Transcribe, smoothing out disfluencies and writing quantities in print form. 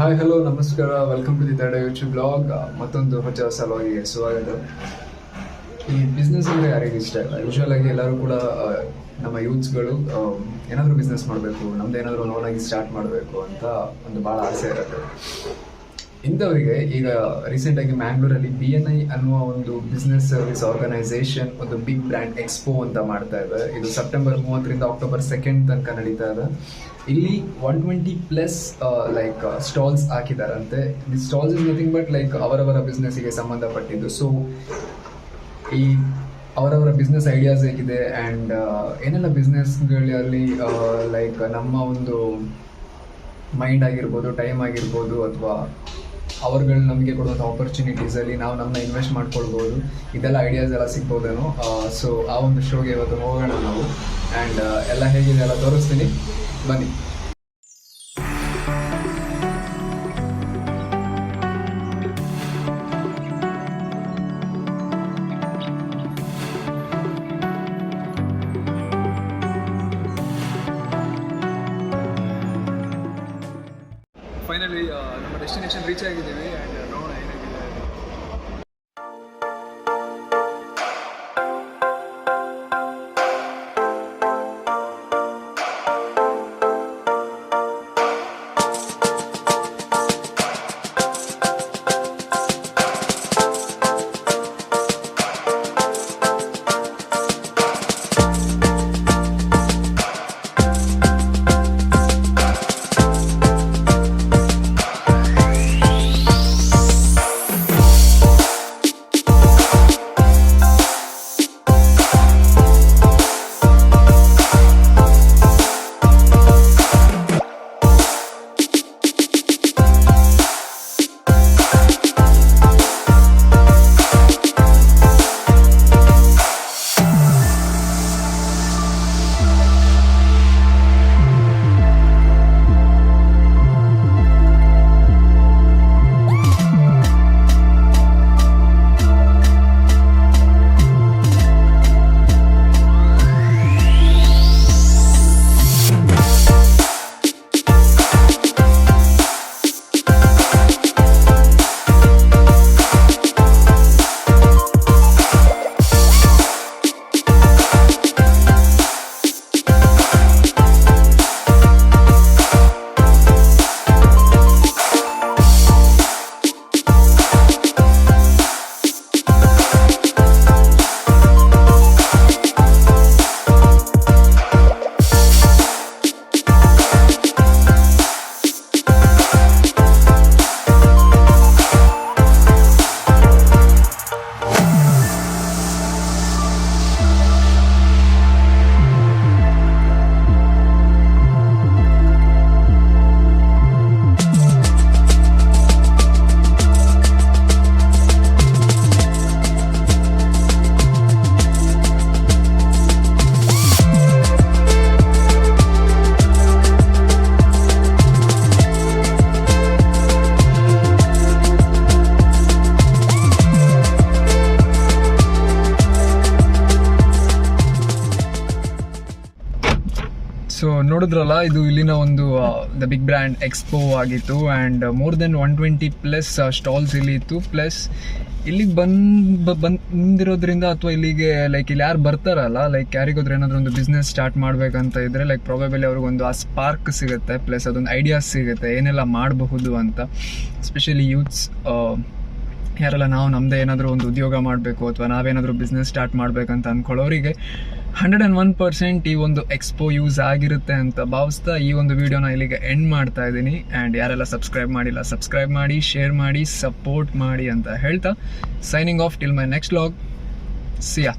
Hi hello ನಮಸ್ಕಾರ, welcome to the third YouTube blog. ಮತ್ತೊಂದು ಹೊಸ ಸಲುವಾಗಿ ಸ್ವಾಗತ. ಈ ಬಿಸ್ನೆಸ್ ಅಂದರೆ ಯಾರಿಗೆ ಇಷ್ಟ ಇಲ್ಲ? ಯೂಶ್ವಲ್ ಆಗಿ ಎಲ್ಲರೂ ಕೂಡ ನಮ್ಮ ಯೂತ್ಸ್ಗಳು ಏನಾದರೂ ಬಿಸ್ನೆಸ್ ಮಾಡಬೇಕು, ನಮ್ದು ಏನಾದರೂ ನೋನಾಗಿ ಸ್ಟಾರ್ಟ್ ಮಾಡಬೇಕು ಅಂತ ಒಂದು ಭಾಳ ಆಸೆ ಇರುತ್ತೆ. ಇಂಥವರಿಗೆ ಈಗ ರೀಸೆಂಟಾಗಿ ಮ್ಯಾಂಗ್ಳೂರಲ್ಲಿ BNI ಅನ್ನುವ ಒಂದು ಬಿಸ್ನೆಸ್ ಸರ್ವಿಸ್ ಆರ್ಗನೈಸೇಷನ್ ಒಂದು ಬಿಗ್ ಬ್ರ್ಯಾಂಡ್ ಎಕ್ಸ್ಪೋ ಅಂತ ಮಾಡ್ತಾ ಇದೆ. ಇದು ಸೆಪ್ಟೆಂಬರ್ 30ರಿಂದ ಅಕ್ಟೋಬರ್ 2 ತನಕ ನಡೀತಾ ಇದೆ. ಇಲ್ಲಿ 120+ ಲೈಕ್ ಸ್ಟಾಲ್ಸ್ ಹಾಕಿದಾರಂತೆ. The stalls is nothing but like ಅವರವರ ಬಿಸ್ನೆಸ್ಸಿಗೆ ಸಂಬಂಧಪಟ್ಟಿದ್ದು. ಸೊ ಈ ಅವರವರ ಬಿಸ್ನೆಸ್ ಐಡಿಯಾಸ್ ಹೇಗಿದೆ ಆ್ಯಂಡ್ ಏನೆಲ್ಲ ಬಿಸ್ನೆಸ್ಗಳಲ್ಲಿ ಲೈಕ್ ನಮ್ಮ ಒಂದು ಮೈಂಡ್ ಆಗಿರ್ಬೋದು, ಟೈಮ್ ಆಗಿರ್ಬೋದು, ಅಥವಾ ಅವ್ರುಗಳು ನಮಗೆ ಕೊಡುವಂಥ ಆಪರ್ಚುನಿಟೀಸಲ್ಲಿ ನಾವು ನಮ್ಮನ್ನ ಇನ್ವೆಸ್ಟ್ ಮಾಡ್ಕೊಳ್ಬೋದು, ಇದೆಲ್ಲ ಐಡಿಯಾಸ್ ಎಲ್ಲ ಸಿಗ್ಬೋದೇನೋ. ಸೊ ಆ ಒಂದು ಶೋಗೆ ಇವತ್ತು ಹೋಗೋಣ ನಾವು ಆ್ಯಂಡ್ ಎಲ್ಲ ಹೇಗಿದೆ ಎಲ್ಲ ತೋರಿಸ್ತೀನಿ, ಬನ್ನಿ. ಫೈನಲಿ ನಮ್ಮ ಡೆಸ್ಟಿನೇಷನ್ ರೀಚ್ ಆಗಿದ್ದೀವಿ ಆ್ಯಂಡ್ ನೋಡೋಣ ಏನಾಗಿದೆ. ಸೊ ನೋಡಿದ್ರಲ್ಲ, ಇದು ಇಲ್ಲಿನ ಒಂದು ದ ಬಿಗ್ ಬ್ರ್ಯಾಂಡ್ ಎಕ್ಸ್ಪೋ ಆಗಿತ್ತು ಆ್ಯಂಡ್ ಮೋರ್ ದೆನ್ 120+ ಸ್ಟಾಲ್ಸ್ ಇಲ್ಲಿ ಇತ್ತು. ಪ್ಲಸ್ ಇಲ್ಲಿಗೆ ಬಂದಿರೋದ್ರಿಂದ ಅಥವಾ ಇಲ್ಲಿಗೆ ಲೈಕ್ ಇಲ್ಲಿ ಯಾರು ಬರ್ತಾರಲ್ಲ, ಲೈಕ್ ಯಾರಿಗೋದ್ರೆ ಏನಾದರೂ ಒಂದು ಬಿಸ್ನೆಸ್ ಸ್ಟಾರ್ಟ್ ಮಾಡಬೇಕಂತ ಇದ್ದರೆ ಲೈಕ್ ಪ್ರಾಬಬಲಿ ಅವ್ರಿಗೊಂದು ಆ ಸ್ಪಾರ್ಕ್ ಸಿಗುತ್ತೆ, ಪ್ಲಸ್ ಅದೊಂದು ಐಡಿಯಾಸ್ ಸಿಗುತ್ತೆ ಏನೆಲ್ಲ ಮಾಡಬಹುದು ಅಂತ. ಎಸ್ಪೆಷಲಿ ಯೂತ್ಸ್ ಯಾರೆಲ್ಲ ನಾವು ನಮ್ಮದೇ ಏನಾದರೂ ಒಂದು ಉದ್ಯೋಗ ಮಾಡಬೇಕು ಅಥವಾ ನಾವೇನಾದರೂ ಬಿಸ್ನೆಸ್ ಸ್ಟಾರ್ಟ್ ಮಾಡಬೇಕಂತ ಅಂದ್ಕೊಳ್ಳೋರಿಗೆ 101% ಈ ಒಂದು ಎಕ್ಸ್ಪೋ ಯೂಸ್ ಆಗಿರುತ್ತೆ ಅಂತ ಭಾವಿಸ್ತಾ ಈ ಒಂದು ವಿಡಿಯೋನ ಇಲ್ಲಿಗೆ ಎಂಡ್ ಮಾಡ್ತಾ ಇದ್ದೀನಿ. ಆ್ಯಂಡ್ ಯಾರೆಲ್ಲ ಸಬ್ಸ್ಕ್ರೈಬ್ ಮಾಡಿಲ್ಲ, ಸಬ್ಸ್ಕ್ರೈಬ್ ಮಾಡಿ, ಶೇರ್ ಮಾಡಿ, ಸಪೋರ್ಟ್ ಮಾಡಿ ಅಂತ ಹೇಳ್ತಾ signing off till my next vlog. Siya.